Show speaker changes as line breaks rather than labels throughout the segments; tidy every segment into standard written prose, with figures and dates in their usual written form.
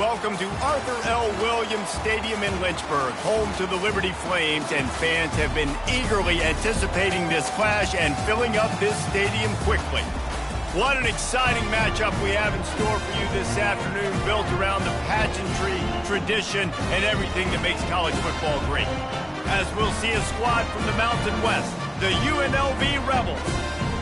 welcome to Arthur L. Williams Stadium in Lynchburg, home to the Liberty Flames, and fans have been eagerly anticipating this clash and filling up this stadium quickly. What an exciting matchup we have in store for you this afternoon, built around the pageantry, tradition, and everything that makes college football great. As we'll see a squad from the Mountain West, the UNLV Rebels,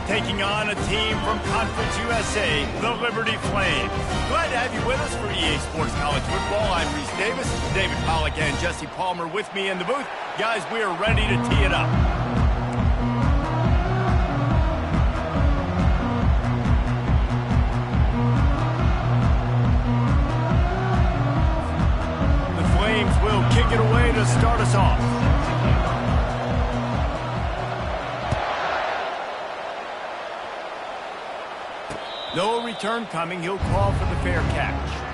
taking on a team from Conference USA, the Liberty Flames. Glad to have you with us for EA Sports College Football. I'm Reese Davis, David Pollack and Jesse Palmer with me in the booth. Guys, we are ready to tee it up. The Flames will kick it away to start us off. No return coming. He'll call for the fair catch.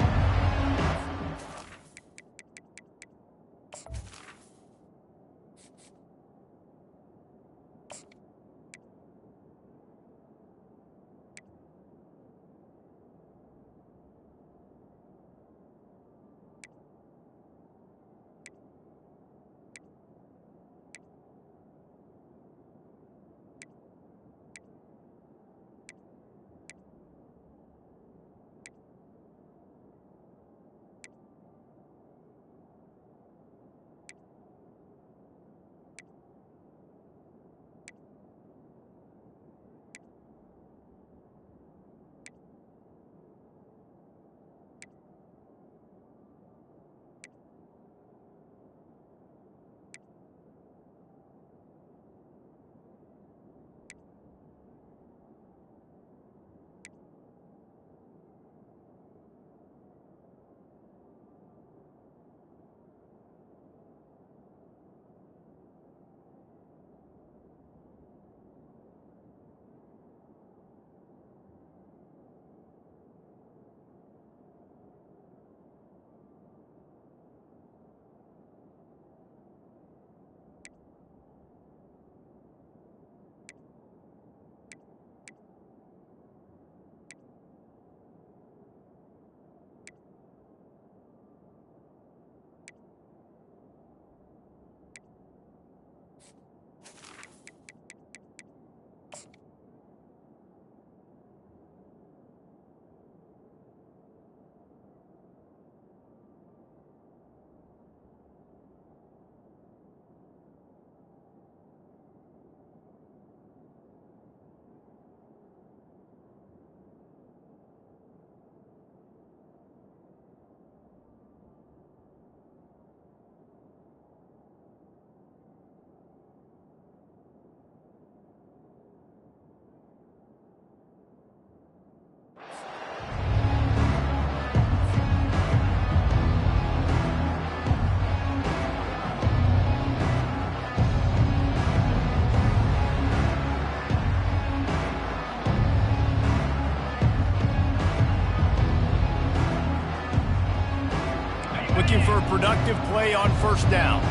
Looking for a productive play on first down.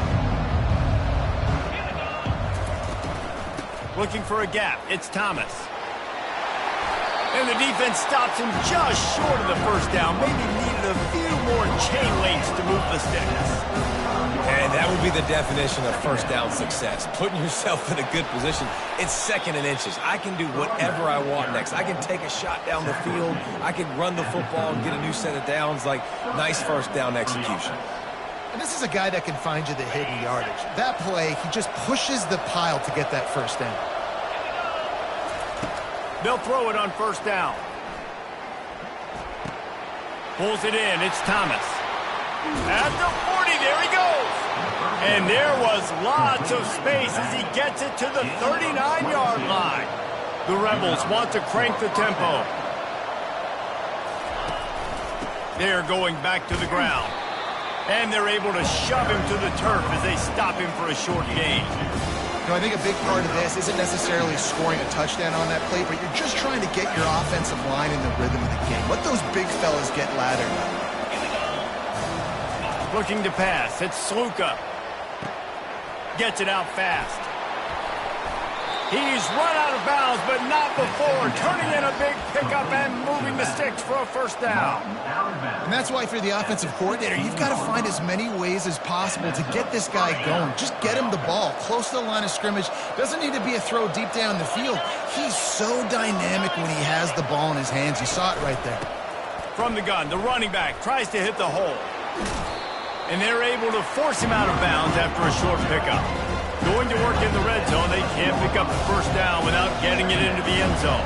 Looking for a gap. It's Thomas. And the defense stops him just short of the first down. Maybe needed a few more chain links to move the sticks.
And that would be the definition of first down success. Putting yourself in a good position. It's second and inches. I can do whatever I want next. I can take a shot down the field. I can run the football and get a new set of downs. Like, nice first down execution.
And this is a guy that can find you the hidden yardage. That play, he just pushes the pile to get that first down.
They'll throw it on first down. Pulls it in. It's Thomas. At the 40, there he goes. And there was lots of space as he gets it to the 39-yard line. The Rebels want to crank the tempo. They're going back to the ground. And they're able to shove him to the turf as they stop him for a short gain.
You know, I think a big part of this isn't necessarily scoring a touchdown on that play, but you're just trying to get your offensive line in the rhythm of the game. Let those big fellas get laddered up.
Looking to pass. It's Sluka. Gets it out fast. He's run out of bounds, but not before turning in a big pickup and moving the sticks for a first down.
And that's why, for the offensive coordinator, you've got to find as many ways as possible to get this guy going. Just get him the ball close to the line of scrimmage. Doesn't need to be a throw deep down the field. He's so dynamic when he has the ball in his hands. You saw it right there.
From the gun, the running back tries to hit the hole. And they're able to force him out of bounds after a short pickup. Going to work in the red zone, they can't pick up the first down without getting it into the end zone.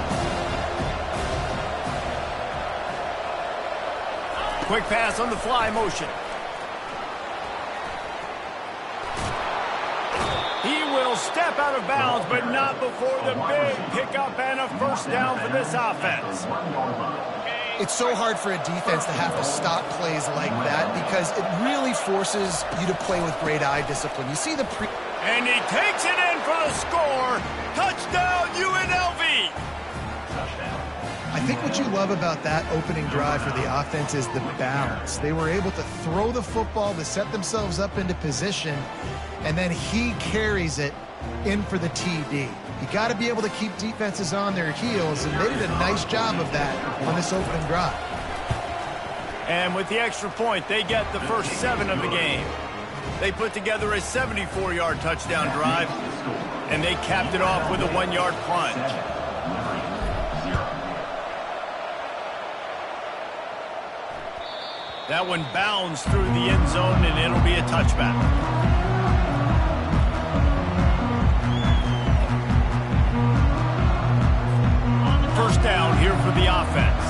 Quick pass on the fly motion. He will step out of bounds, but not before the big pickup and a first down for this offense.
It's so hard for a defense to have to stop plays like that because it really forces you to play with great eye discipline. You see the
And he takes it in for the score. Touchdown, UNLV.
I think what you love about that opening drive for the offense is the balance. They were able to throw the football to set themselves up into position, and then he carries it in for the TD. You got to be able to keep defenses on their heels, and they did a nice job of that on this opening drive.
And with the extra point, they get the first 7 of the game. They put together a 74-yard touchdown drive, and they capped it off with a 1-yard plunge. That one bounds through the end zone, and it'll be a touchback. First down here for the offense.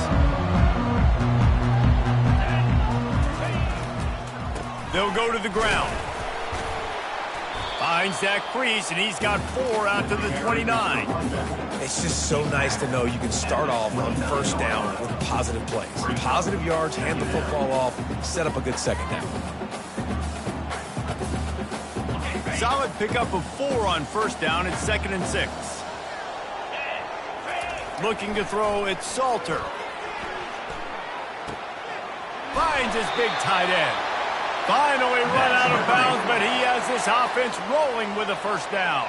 They'll go to the ground. Finds that crease, and he's got 4 out to the 29.
It's just so nice to know you can start off on first down with positive plays. Positive yards, hand the football off, set up a good second down.
Solid pickup of 4 on first down. It's 2nd and 6. Looking to throw, it's Salter. Finds his big tight end. Finally run out of bounds, but he has this offense rolling with a first down.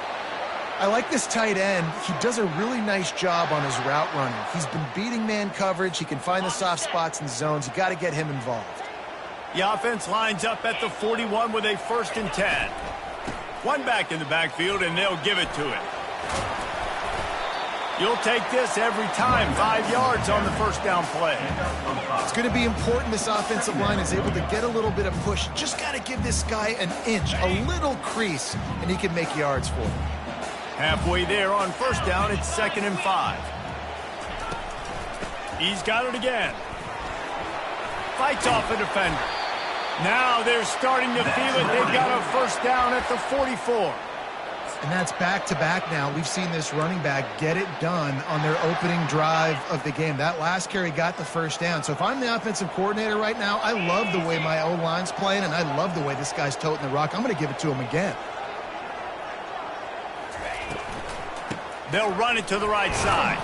I like this tight end. He does a really nice job on his route running. He's been beating man coverage. He can find the soft spots and zones. You got to get him involved.
The offense lines up at the 41 with a 1st and 10. One back in the backfield, and they'll give it to him. You'll take this every time. 5 yards on the first down play.
It's going to be important this offensive line is able to get a little bit of push. Just got to give this guy an inch, a little crease, and he can make yards for him.
Halfway there on first down, it's 2nd and 5. He's got it again. Fights off a defender. Now they're starting to feel it. They've got a first down at the 44.
And that's back-to-back now. We've seen this running back get it done on their opening drive of the game. That last carry got the first down. So if I'm the offensive coordinator right now, I love the way my O-line's playing, and I love the way this guy's toting the rock. I'm going to give it to him again.
They'll run it to the right side.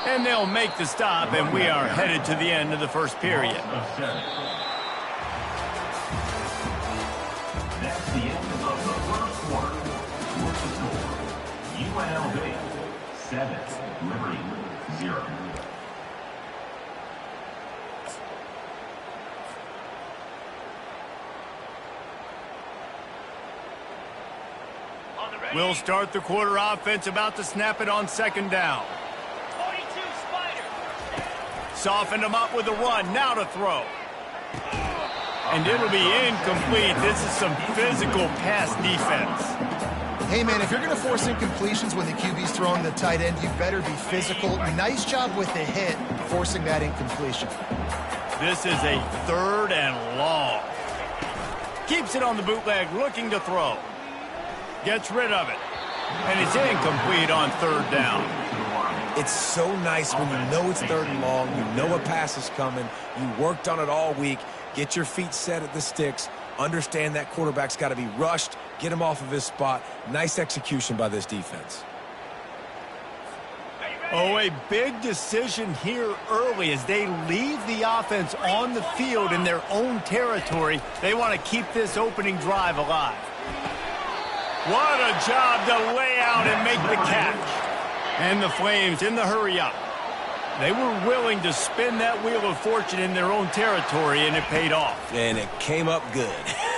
And they'll make the stop, and we are headed to the end of the first period.
That's the end of the first quarter. UNLV 7, Liberty 0.
We'll start the quarter offense, about to snap it on 2nd down.
42 Spider.
Softened him up with a run, now to throw. And it'll be incomplete. This is some physical pass defense.
Hey, man, if you're going to force incompletions when the QB's throwing the tight end, you better be physical. Nice job with the hit, forcing that incompletion.
This is a 3rd and long. Keeps it on the bootleg, looking to throw. Gets rid of it. And it's incomplete on 3rd down.
It's so nice when you know it's 3rd and long, you know a pass is coming, you worked on it all week, get your feet set at the sticks, understand that quarterback's got to be rushed, get him off of his spot. Nice execution by this defense.
Oh, a big decision here early as they leave the offense on the field in their own territory. They want to keep this opening drive alive. What a job to lay out and make the catch. And the Flames in the hurry-up. They were willing to spin that wheel of fortune in their own territory, and it paid off.
And it came up good.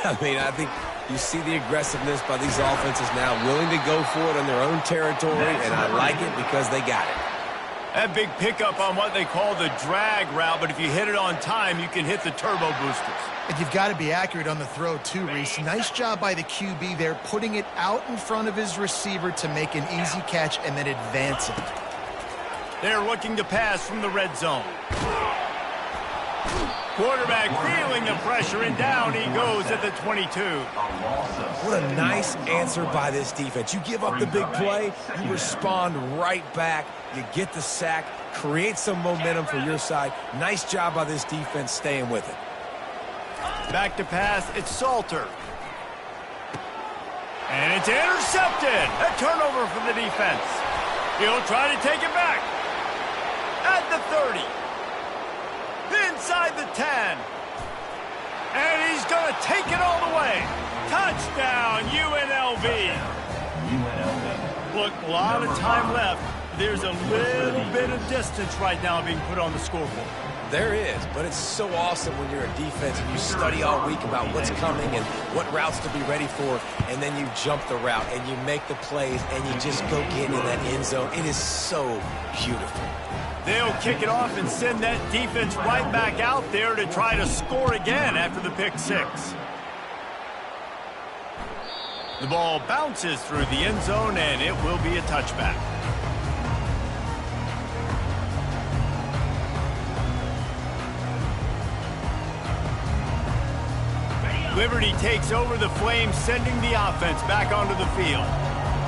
I mean, I think you see the aggressiveness by these offenses now, willing to go for it in their own territory, and I like it because they got it.
That big pickup on what they call the drag route, but if you hit it on time, you can hit the turbo boosters.
And you've got to be accurate on the throw, too, Reese. Nice job by the QB there, putting it out in front of his receiver to make an easy catch and then advance it.
They're looking to pass from the red zone. Quarterback feeling the pressure, and down he goes at the 22.
What a nice answer by this defense. You give up the big play, you respond right back, you get the sack, create some momentum for your side. Nice job by this defense staying with it.
Back to pass, it's Salter. And it's intercepted. A turnover for the defense. He'll try to take it back. At the 30. Inside the 10. And he's going to take it all the way. Touchdown, UNLV. Look, a lot of time left. There's a little bit of distance right now being put on the scoreboard.
There is, but it's so awesome when you're a defense and you study all week about what's coming and what routes to be ready for, and then you jump the route and you make the plays and you just go get in that end zone. It is so beautiful.
They'll kick it off and send that defense right back out there to try to score again after the pick six. The ball bounces through the end zone, and it will be a touchback. Liberty takes over the Flames, sending the offense back onto the field.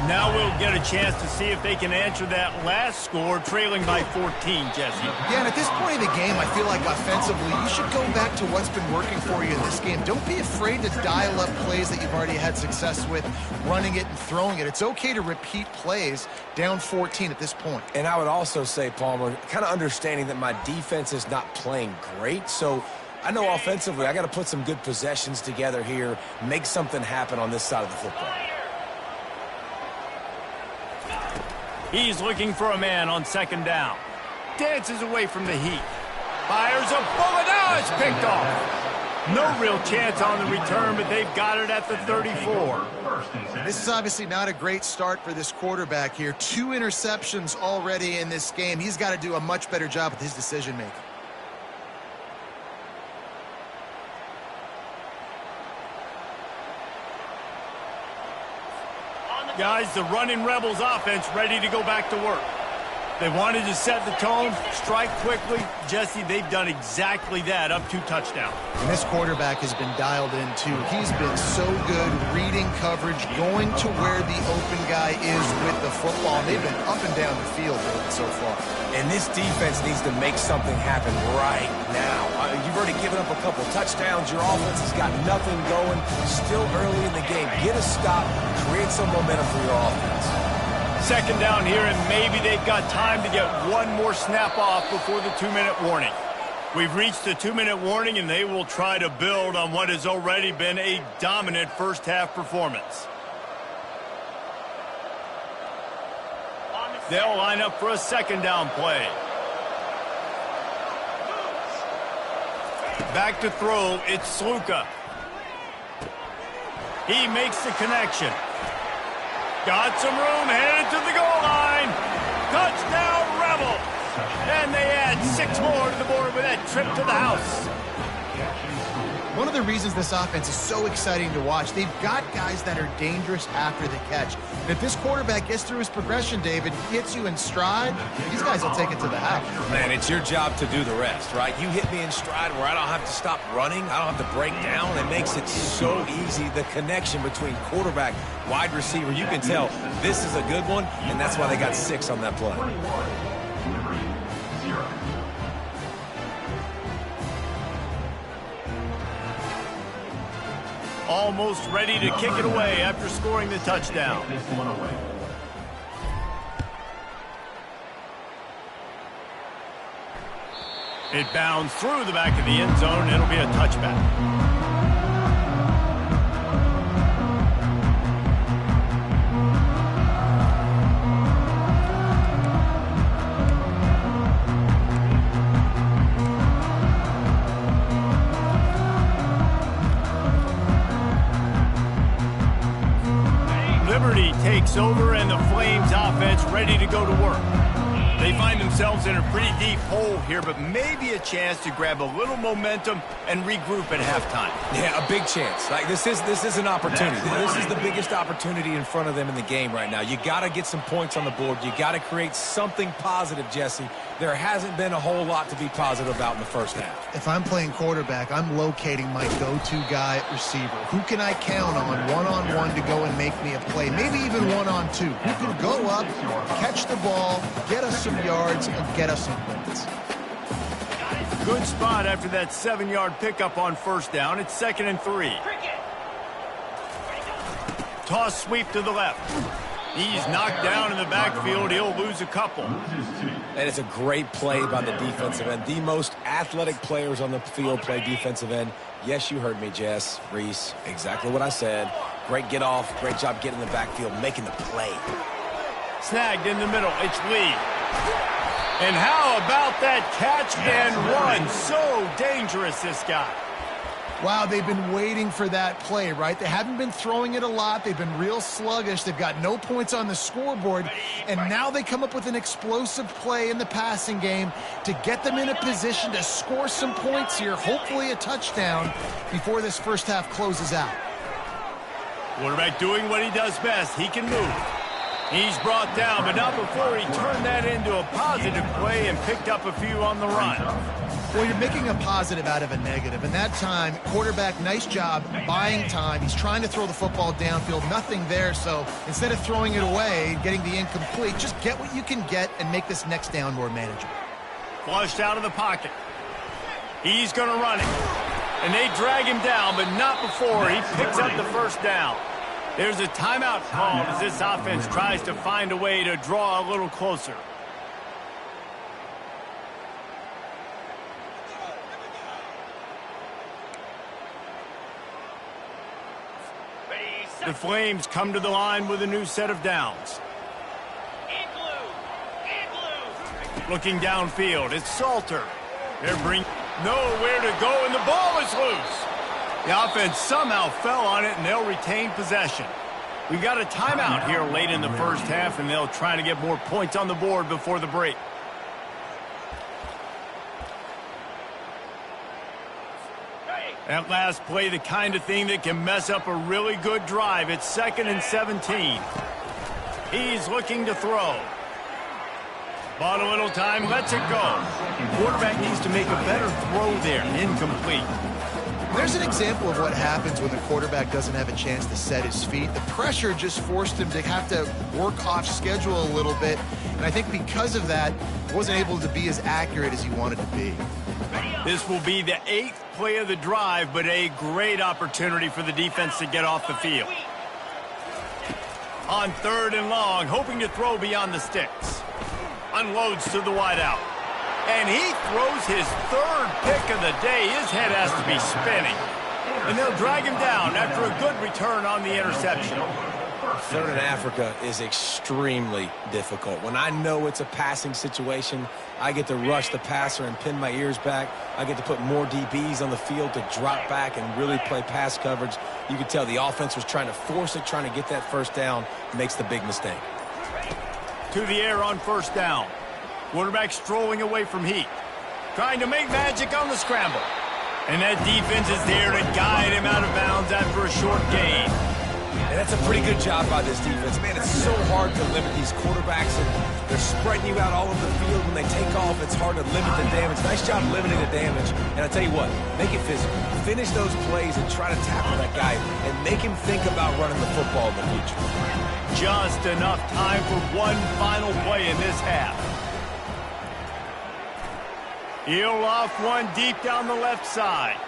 Now we'll get a chance to see if they can answer that last score, trailing by 14, Jesse.
Yeah, and at this point in the game, I feel like offensively, you should go back to what's been working for you in this game. Don't be afraid to dial up plays that you've already had success with, running it and throwing it. It's okay to repeat plays down 14 at this point.
And I would also say, Palmer, kind of understanding that my defense is not playing great, so I know offensively I got to put some good possessions together here, make something happen on this side of the football.
He's looking for a man on second down. Dances away from the heat. Fires a bullet. Now it's picked off. No real chance on the return, but they've got it at the 34.
This is obviously not a great start for this quarterback here. 2 interceptions already in this game. He's got to do a much better job with his decision-making.
Guys, the running Rebels offense ready to go back to work. They wanted to set the tone, strike quickly. Jesse, they've done exactly that, up 2 touchdowns.
And this quarterback has been dialed in, too. He's been so good reading coverage, going to where the open guy is with the football. They've been up and down the field so far.
And this defense needs to make something happen right now. You've already given up a couple touchdowns. Your offense has got nothing going. Still early in the game. Get a stop. Create some momentum for your offense.
Second down here, and maybe they've got time to get one more snap off before the 2-minute warning. We've reached the 2-minute warning, and they will try to build on what has already been a dominant first-half performance. They'll line up for a second down play. Back to throw, it's Sluka. He makes the connection. Got some room, headed to the goal line. Touchdown, Rebel. And they add 6 more to the board with that trip to the house.
One of the reasons this offense is so exciting to watch, they've got guys that are dangerous after the catch. And if this quarterback gets through his progression, David, hits you in stride, these guys will take it to the house.
Man, it's your job to do the rest, right? You hit me in stride where I don't have to stop running. I don't have to break down. It makes it so easy. The connection between quarterback, wide receiver, you can tell this is a good one, and that's why they got 6 on that play.
Almost ready to kick it away after scoring the touchdown. It bounds through the back of the end zone. It'll be a touchback. takes over and the Flames offense ready to go to work. They find themselves in a pretty deep hole here, but maybe a chance to grab a little momentum and regroup at halftime.
Yeah, a big chance. Like this is an opportunity. This is the biggest opportunity in front of them in the game right now. You got to get some points on the board. You got to create something positive, Jesse. There hasn't been a whole lot to be positive about in the first half.
If I'm playing quarterback, I'm locating my go-to guy at receiver. Who can I count on one-on-one to go and make me a play? Maybe even one-on-two. Who can go up, catch the ball, get us some yards, and get us some points.
Good spot after that 7-yard pickup on first down. It's 2nd and 3. Toss sweep to the left. He's knocked down in the backfield. He'll lose a couple.
And it's a great play by the defensive end. The most athletic players on the field play defensive end. Yes, you heard me, Jess, Reese. Exactly what I said. Great get off. Great job getting in the backfield, making the play.
Snagged in the middle. It's Lee. And how about that catch and run? So dangerous, this guy.
Wow, they've been waiting for that play, right? They haven't been throwing it a lot. They've been real sluggish. They've got no points on the scoreboard. And now they come up with an explosive play in the passing game to get them in a position to score some points here, hopefully a touchdown, before this first half closes out.
Quarterback doing what he does best. He can move. He's brought down, but not before he turned that into a positive play and picked up a few on the run.
Well, you're making a positive out of a negative. And that time, quarterback, nice job buying time. He's trying to throw the football downfield. Nothing there. So instead of throwing it away, getting the incomplete, just get what you can get and make this next down more manageable.
Flushed out of the pocket. He's going to run it. And they drag him down, but not before he picks up the first down. There's a timeout called as this offense tries to find a way to draw a little closer. The Flames come to the line with a new set of downs. Looking downfield, it's Salter. They're bringing nowhere to go, and the ball is loose. The offense somehow fell on it, and they'll retain possession. We've got a timeout here late in the first half, and they'll try to get more points on the board before the break. That last play, the kind of thing that can mess up a really good drive. It's 2nd and 17. He's looking to throw. Bought a little time, lets it go. Quarterback needs to make a better throw there. Incomplete.
There's an example of what happens when the quarterback doesn't have a chance to set his feet. The pressure just forced him to have to work off schedule a little bit. And I think because of that, he wasn't able to be as accurate as he wanted to be.
This will be the 8th play of the drive, but a great opportunity for the defense to get off the field. On 3rd and long, hoping to throw beyond the sticks. Unloads to the wideout. And he throws his 3rd pick of the day. His head has to be spinning. And they'll drag him down after a good return on the interception.
3rd in Africa is extremely difficult. When I know it's a passing situation, I get to rush the passer and pin my ears back. I get to put more DBs on the field to drop back and really play pass coverage. You could tell the offense was trying to force it, trying to get that first down, makes the big mistake.
To the air on first down. Quarterback strolling away from Heat. Trying to make magic on the scramble. And that defense is there to guide him out of bounds after a short gain.
And that's a pretty good job by this defense. Man, it's so hard to limit these quarterbacks, and they're spreading you out all over the field. When they take off, it's hard to limit the damage. Nice job limiting the damage. And I'll tell you what, make it physical. Finish those plays and try to tackle that guy and make him think about running the football in the future.
Just enough time for one final play in this half. He'll off one deep down the left side.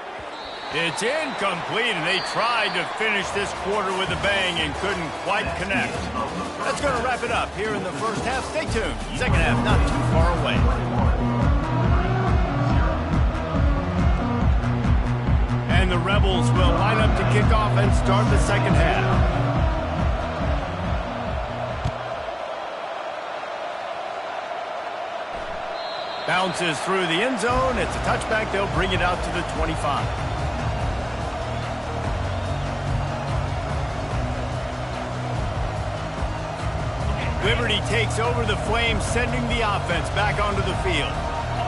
It's incomplete, and they tried to finish this quarter with a bang and couldn't quite connect. That's going to wrap it up here in the first half. Stay tuned. Second half not too far away. And the Rebels will line up to kick off and start the second half. Bounces through the end zone. It's a touchback. They'll bring it out to the 25. Liberty takes over the Flames, sending the offense back onto the field.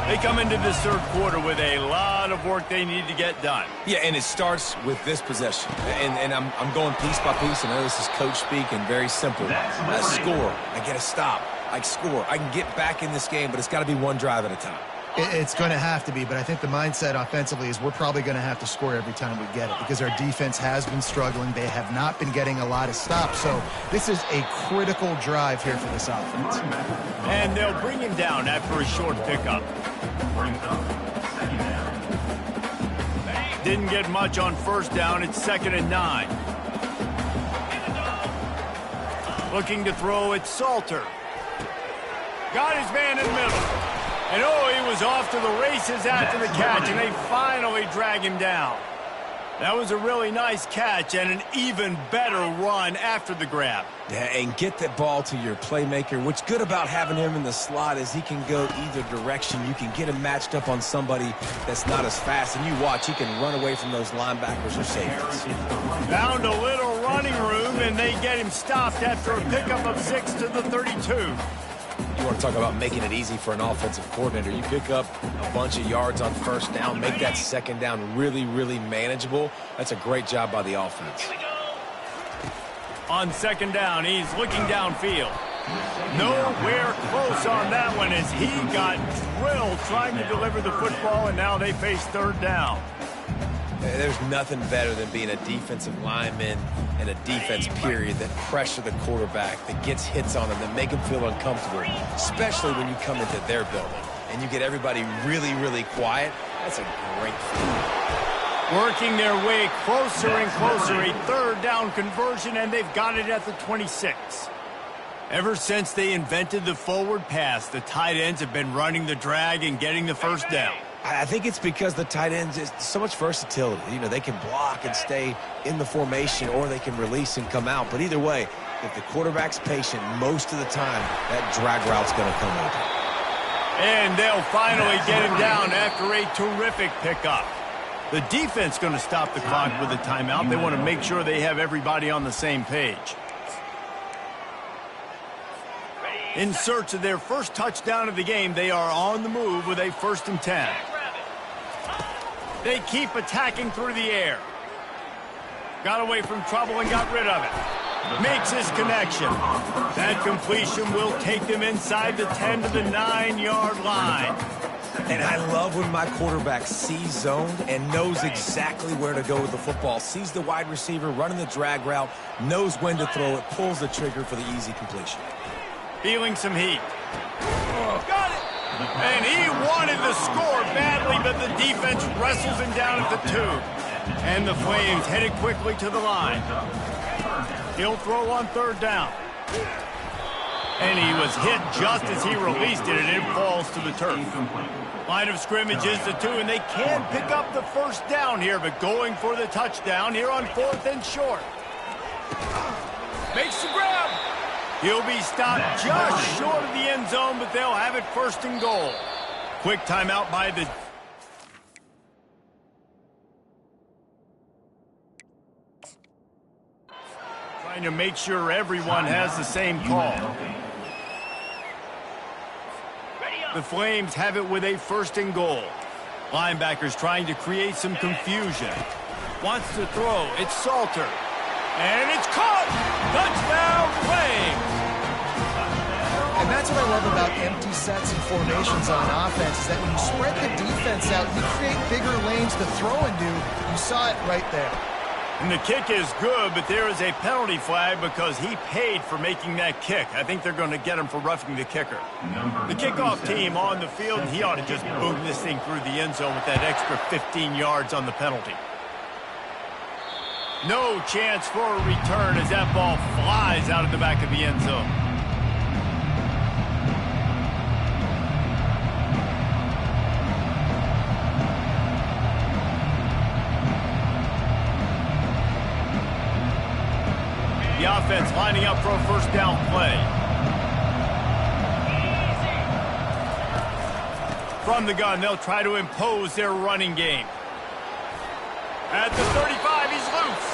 They come into this third quarter with a lot of work they need to get done.
Yeah, and it starts with this possession. And I'm going piece by piece. I know this is coach speak and very simple. I score. I get a stop. I score. I can get back in this game, but it's got to be one drive at a time.
It's going to have to be, but I think the mindset offensively is we're probably going to have to score every time we get it because our defense has been struggling. They have not been getting a lot of stops, so this is a critical drive here for this offense.
And they'll bring him down after a short pickup. Didn't get much on first down. It's 2nd and 9. Looking to throw, it's Salter. Got his man in the middle. And oh, he was off to the races after the catch, and they finally drag him down. That was a really nice catch and an even better run after the grab.
Yeah, and get that ball to your playmaker. What's good about having him in the slot is he can go either direction. You can get him matched up on somebody that's not as fast, and you watch, he can run away from those linebackers or safeties.
Found a little running room, and they get him stopped after a pickup of 6 to the 32.
You want to talk about making it easy for an offensive coordinator. You pick up a bunch of yards on first down, make that second down really, really manageable. That's a great job by the offense.
On 2nd down, he's looking downfield. Nowhere close on that one as he got drilled trying to deliver the football, and now they face 3rd down.
There's nothing better than being a defensive lineman and a defense period that pressure the quarterback, that gets hits on him, that make him feel uncomfortable, especially when you come into their building and you get everybody really, really quiet. That's a great feeling.
Working their way closer and closer, a 3rd down conversion, and they've got it at the 26. Ever since they invented the forward pass, the tight ends have been running the drag and getting the first down.
I think it's because the tight ends is so much versatility. You know, they can block and stay in the formation, or they can release and come out. But either way, if the quarterback's patient, most of the time, that drag route's going to come open.
And they'll finally get him down after a terrific pickup. The defense going to stop the clock with a timeout. They want to make sure they have everybody on the same page. In search of their first touchdown of the game, they are on the move with a 1st and 10. They keep attacking through the air. Got away from trouble and got rid of it. Makes his connection. That completion will take them inside the 10 to the 9-yard line.
And I love when my quarterback sees zoned and knows exactly where to go with the football. Sees the wide receiver running the drag route, knows when to throw it, pulls the trigger for the easy completion.
Feeling some heat. Got it! And he wanted the score badly, but the defense wrestles him down at the 2. And the Flames headed quickly to the line. He'll throw on 3rd down. And he was hit just as he released it, and it falls to the turf. Line of scrimmage is the 2, and they can pick up the 1st down here, but going for the touchdown here on 4th and short. Makes the grab. He'll be stopped just short of the end zone, but they'll have it 1st and goal. Quick timeout by the... Trying to make sure everyone has the same call. The Flames have it with a 1st and goal. Linebackers trying to create some confusion. Wants to throw. It's Salter. And it's caught! Touchdown, Flames!
And that's what I love about empty sets and formations on offense, is that when you spread the defense out, you create bigger lanes to throw into. You saw it right there.
And the kick is good, but there is a penalty flag because he paid for making that kick. I think they're going to get him for roughing the kicker. The kickoff team on the field, and he ought to just boom this thing through the end zone with that extra 15 yards on the penalty. No chance for a return as that ball flies out of the back of the end zone. The offense lining up for a 1st down play. From the gun, they'll try to impose their running game. At the 35, he's loose.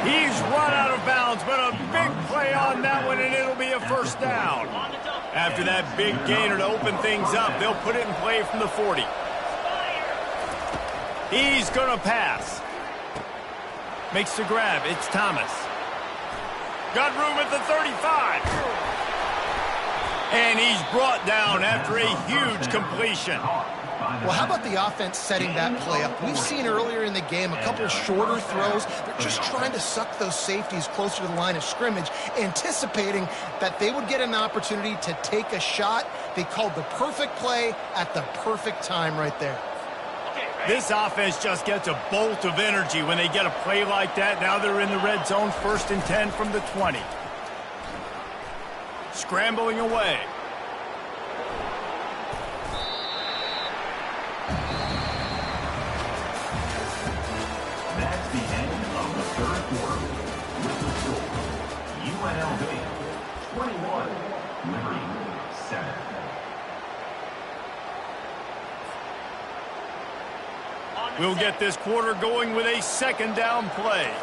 He's run out of bounds, but a big play on that one, and it'll be a a first down. After that big gainer to open things up, they'll put it in play from the 40. He's going to pass. Makes the grab. It's Thomas. Got room at the 35. And he's brought down after a huge completion.
Well, how about the offense setting that play up? We've seen earlier in the game a couple shorter throws. They're just trying to suck those safeties closer to the line of scrimmage, anticipating that they would get an opportunity to take a shot. They called the perfect play at the perfect time right there.
This offense just gets a bolt of energy when they get a play like that. Now they're in the red zone, 1st and 10 from the 20. Scrambling away.
That's the end of the third quarter. With the score, UNLV 21, Liberty 7.
We'll get this quarter going with a second down play.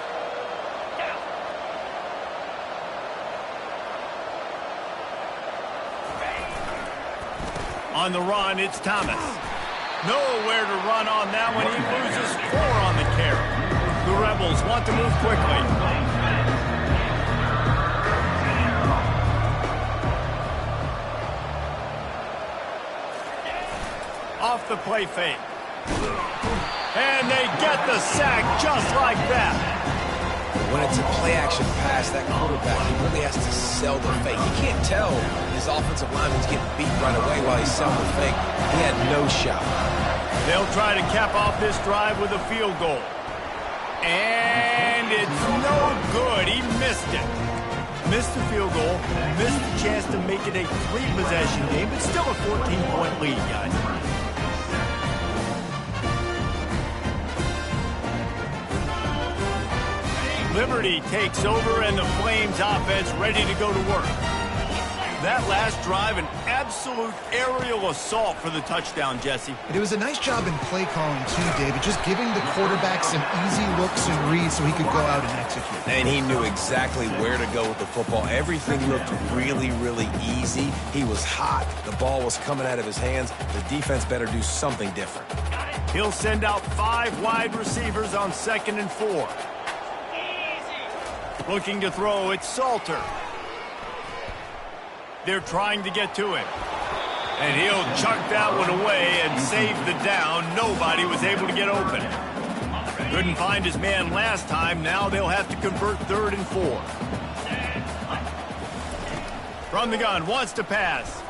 On the run, it's Thomas. Nowhere to run on that one. He loses 4 on the carry. The Rebels want to move quickly. Off the play fake. And they get the sack just like that.
When it's a play-action pass, that quarterback, he really has to sell the fake. He can't tell his offensive lineman's getting beat right away while he's selling the fake. He had no shot.
They'll try to cap off this drive with a field goal. And it's no good. He missed it. Missed the field goal, missed the chance to make it a 3-possession game, but still a 14-point lead, guys. Liberty takes over, and the Flames offense ready to go to work. That last drive, an absolute aerial assault for the touchdown, Jesse.
It was a nice job in play calling, too, David, just giving the quarterback some easy looks and reads so he could go out and execute.
And he knew exactly where to go with the football. Everything looked really, really easy. He was hot. The ball was coming out of his hands. The defense better do something different.
He'll send out 5 wide receivers on 2nd and 4. Looking to throw, it's Salter. They're trying to get to him. And he'll chuck that one away and save the down. Nobody was able to get open. Couldn't find his man last time. Now they'll have to convert 3rd and 4. From the gun, wants to pass.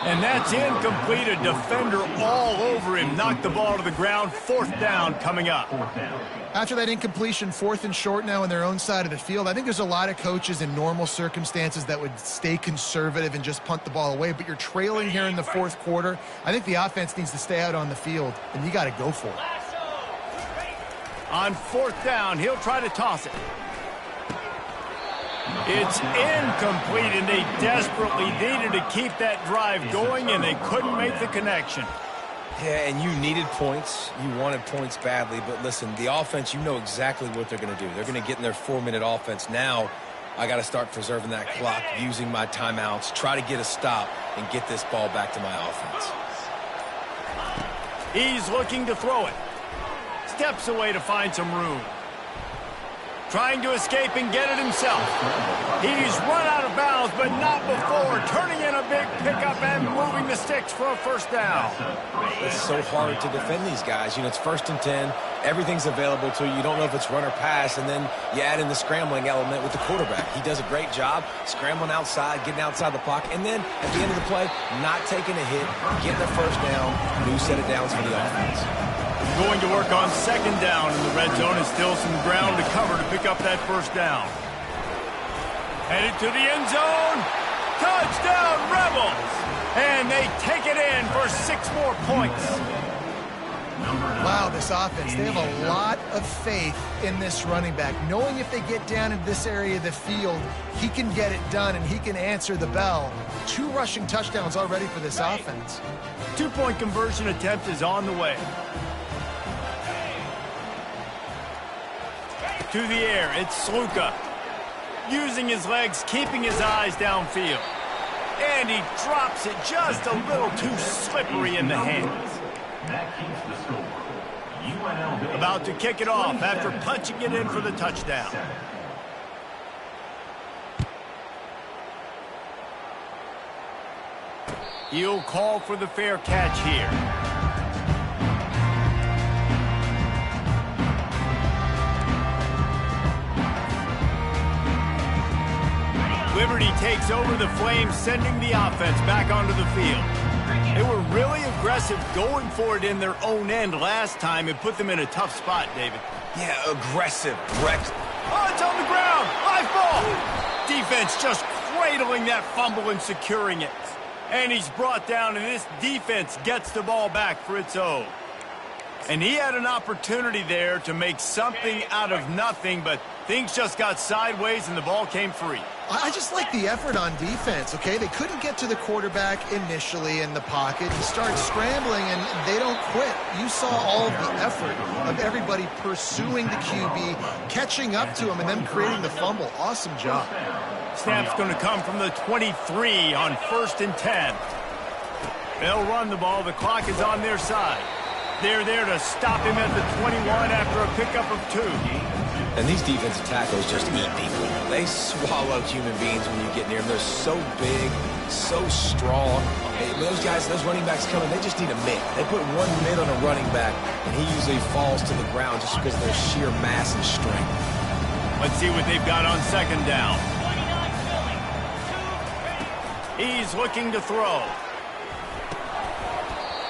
And that's incomplete. A defender all over him. Knocked the ball to the ground. 4th down coming up.
After that incompletion, 4th and short now on their own side of the field, I think there's a lot of coaches in normal circumstances that would stay conservative and just punt the ball away. But you're trailing here in the 4th quarter. I think the offense needs to stay out on the field, and you got to go for it.
On 4th down, he'll try to toss it. It's incomplete, and they desperately needed to keep that drive going, and they couldn't make the connection.
Yeah, and you needed points. You wanted points badly. But listen, the offense, you know exactly what they're going to do. They're going to get in their 4-minute offense. Now, I got to start preserving that clock, using my timeouts, try to get a stop, and get this ball back to my offense.
He's looking to throw it. Steps away to find some room. Trying to escape and get it himself. He's run out of bounds, but not before. Turning in a big pickup and moving the sticks for a 1st down.
It's so hard to defend these guys. You know, it's 1st and 10. Everything's available to you. You don't know if it's run or pass, and then you add in the scrambling element with the quarterback. He does a great job scrambling outside, getting outside the pocket, and then at the end of the play, not taking a hit, getting the 1st down, new set of downs for the offense.
Going to work on 2nd down in the red zone, and still some ground to cover to pick up that 1st down. Headed to the end zone. Touchdown, Rebels! And they take it in for 6 more points.
Wow, this offense, they have a lot of faith in this running back, knowing if they get down in this area of the field, he can get it done and he can answer the bell. 2 rushing touchdowns already for this offense.
2-point conversion attempt is on the way. To the air, it's Sluka. using his legs, keeping his eyes downfield. And he drops it just a little too slippery in the hands.
That keeps the score. UNLV.
About to kick it off after punching it in for the touchdown. He'll call for the fair catch here. Liberty takes over the Flames, sending the offense back onto the field. They were really aggressive going for it in their own end last time and put them in a tough spot, David.
Yeah, aggressive.
Oh, it's on the ground. Live ball. Defense just cradling that fumble and securing it. And he's brought down, and this defense gets the ball back for its own. And he had an opportunity there to make something out of nothing, but things just got sideways and the ball came free.
I just like the effort on defense, okay? They couldn't get to the quarterback initially in the pocket. He starts scrambling, and they don't quit. You saw all of the effort of everybody pursuing the QB, catching up to him, and then creating the fumble. Awesome job.
Snap's going to come from the 23 on 1st and 10. They'll run the ball. The clock is on their side. They're there to stop him at the 21 after a pickup of 2.
And these defensive tackles just eat people. They swallow human beings when you get near them. They're so big, so strong. Hey, those guys, those running backs coming, they just need a mitt. They put one mitt on a running back, and he usually falls to the ground just because of their sheer mass and strength.
Let's see what they've got on 2nd down. He's looking to throw.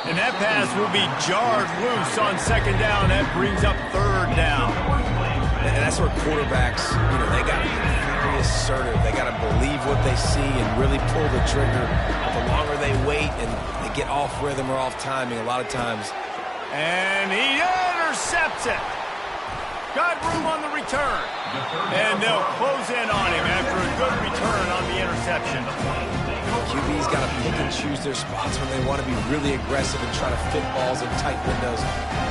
And that pass will be jarred loose on 2nd down. That brings up 3rd down.
And that's where quarterbacks, they got to be very assertive. They got to believe what they see and really pull the trigger. The longer they wait and they get off rhythm or off timing a lot of times.
And he intercepts it. Got room on the return. And they'll close in on him after a good return on the interception.
QB's got to pick and choose their spots when they want to be really aggressive and try to fit balls in tight windows.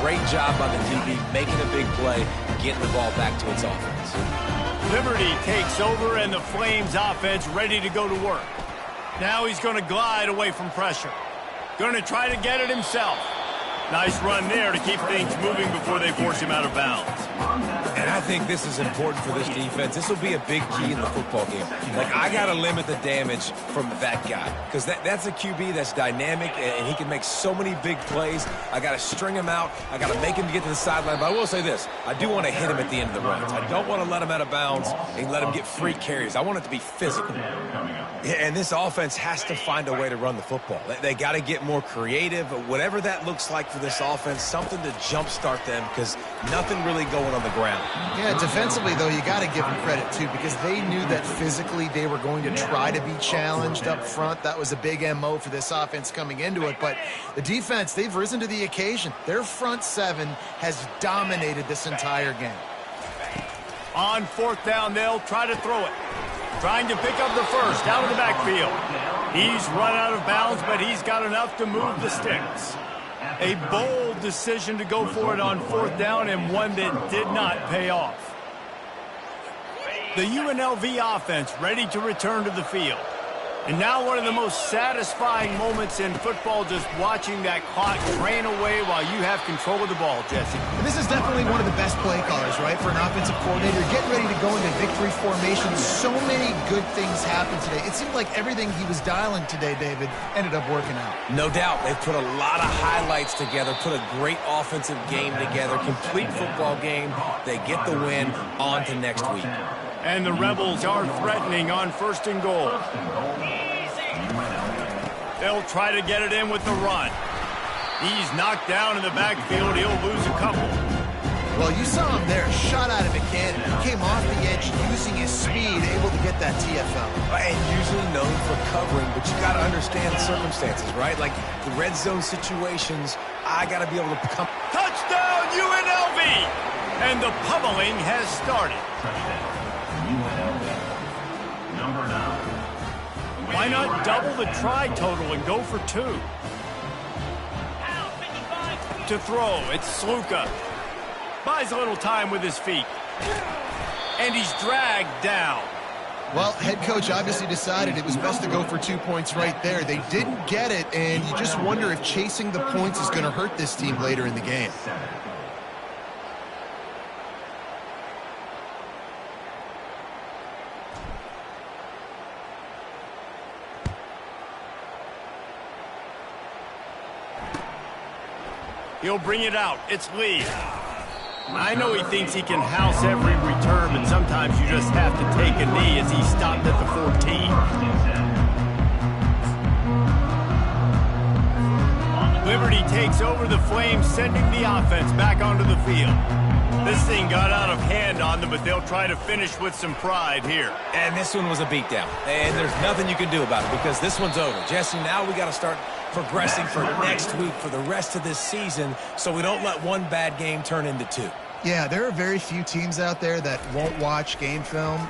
Great job by the DB making a big play, getting the ball back to its offense.
Liberty takes over and the Flames offense ready to go to work. Now he's going to glide away from pressure. Going to try to get it himself. Nice run there to keep things moving before they force him out of bounds.
And I think this is important for this defense. This will be a big key in the football game. I got to limit the damage from that guy because that's a QB that's dynamic and he can make so many big plays. I got to string him out. I got to make him get to the sideline. But I will say this. I do want to hit him at the end of the runs. I don't want to let him out of bounds and let him get free carries. I want it to be physical. And this offense has to find a way to run the football. They got to get more creative. Whatever that looks like for this offense, something to jumpstart them because nothing really going on the ground.
Yeah, defensively, though, you got to give them credit, too, because they knew that physically they were going to try to be challenged up front. That was a big MO for this offense coming into it. But the defense, they've risen to the occasion. Their front 7 has dominated this entire game.
On 4th down, they'll try to throw it. Trying to pick up the first out of the backfield. He's run out of bounds, but he's got enough to move the sticks. A bold decision to go for it on 4th down and one that did not pay off. The UNLV offense ready to return to the field. And now one of the most satisfying moments in football, just watching that clock drain away while you have control of the ball, Jesse.
And this is definitely one of the best play callers, right, for an offensive coordinator. Getting ready to go into victory formation. So many good things happened today. It seemed like everything he was dialing today, David, ended up working out.
No doubt. They've put a lot of highlights together, put a great offensive game together, complete football game. They get the win. On to next week.
And the Rebels are threatening on 1st and goal. They'll try to get it in with the run. He's knocked down in the backfield. He'll lose a couple.
Well, you saw him there, shot out of a cannon. He came off the edge using his speed, able to get that TFL.
And usually known for covering, but you got to understand the circumstances, right? Like the red zone situations, I got to be able to come.
Touchdown, UNLV! And the pummeling has started.
Number 9.
Why not double the try total and go for 2? To throw, it's Sluka. Buys a little time with his feet. And he's dragged down.
Well, head coach obviously decided it was best to go for 2 points right there. They didn't get it, and you just wonder if chasing the points is going to hurt this team later in the game.
He'll bring it out. It's Lee. I know he thinks he can house every return, but sometimes you just have to take a knee as he stopped at the 14. Liberty takes over the Flames, sending the offense back onto the field. This thing got out of hand on them, but they'll try to finish with some pride here.
And this one was a beatdown. And there's nothing you can do about it because this one's over. Jesse, now we got to start progressing for next week, for the rest of this season, so we don't let one bad game turn into two.
Yeah, there are very few teams out there that won't watch game film,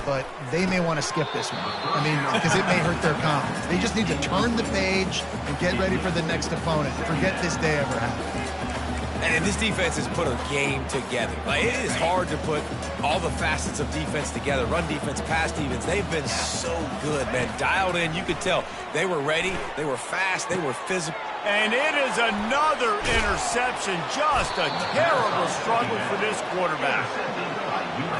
but they may want to skip this one. I mean, because it may hurt their confidence. They just need to turn the page and get ready for the next opponent. Forget this day ever happened.
And this defense has put a game together. Like, it is hard to put all the facets of defense together. Run defense, pass defense. They've been so good, man. Dialed in. You could tell they were ready. They were fast. They were physical.
And it is another interception. Just a terrible struggle for this quarterback.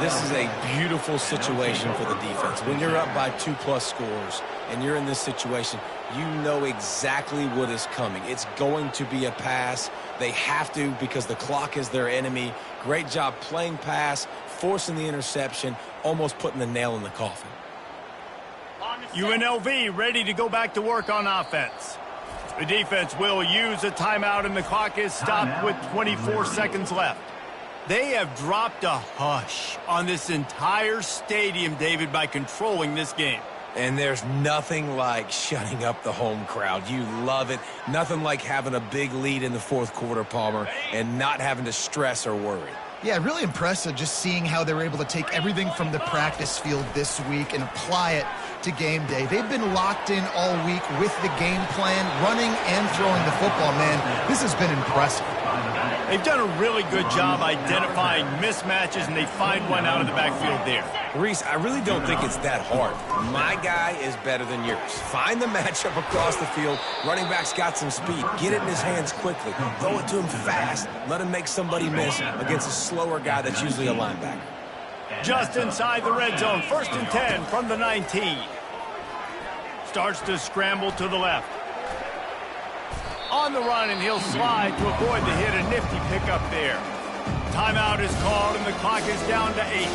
This is a beautiful situation for the defense. When you're up by 2+ scores and you're in this situation, you know exactly what is coming. It's going to be a pass. They have to because the clock is their enemy. Great job playing pass, forcing the interception, almost putting the nail in the coffin.
UNLV ready to go back to work on offense. The defense will use a timeout, and the clock is stopped with 24 seconds left. They have dropped a hush on this entire stadium, David, by controlling this game.
And there's nothing like shutting up the home crowd. You love it. Nothing like having a big lead in the fourth quarter, Palmer, and not having to stress or worry.
Yeah, really impressive just seeing how they were able to take everything from the practice field this week and apply it to game day. They've been locked in all week with the game plan, running and throwing the football, man. This has been impressive.
They've done a really good job identifying mismatches, and they find one out of the backfield there.
Reese, I really don't think it's that hard. My guy is better than yours. Find the matchup across the field. Running back's got some speed. Get it in his hands quickly. Throw it to him fast. Let him make somebody miss against a slower guy that's usually a linebacker.
Just inside the red zone, 1st and 10 from the 19. Starts to scramble to the left. On the run, and he'll slide to avoid the hit. A nifty pickup there. Timeout is called, and the clock is down to 8.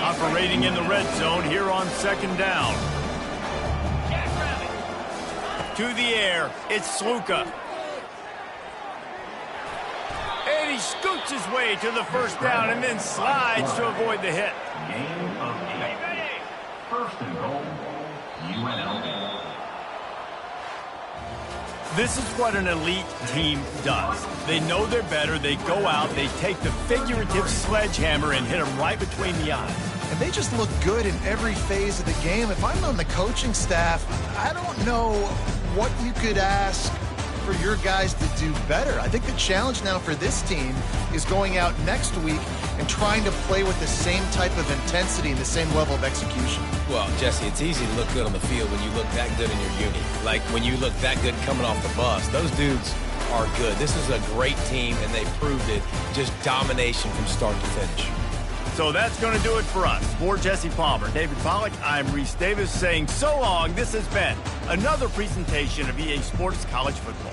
Operating in the red zone here on 2nd down. To the air, it's Sluka. And he scoots his way to the 1st down and then slides to avoid the hit.
Game of 8. 1st and goal, UNLV.
This is what an elite team does. They know they're better. They go out. They take the figurative sledgehammer and hit them right between the eyes.
And they just look good in every phase of the game. If I'm on the coaching staff, I don't know what you could ask for your guys to do better. I think the challenge now for this team is going out next week and trying to play with the same type of intensity and the same level of execution.
Well, Jesse, it's easy to look good on the field when you look that good in your uni. Like when you look that good coming off the bus. Those dudes are good. This is a great team, and they proved it. Just domination from start to finish.
So that's going to do it for us. For Jesse Palmer, David Pollack, I'm Reese Davis saying so long. This has been another presentation of EA Sports College Football.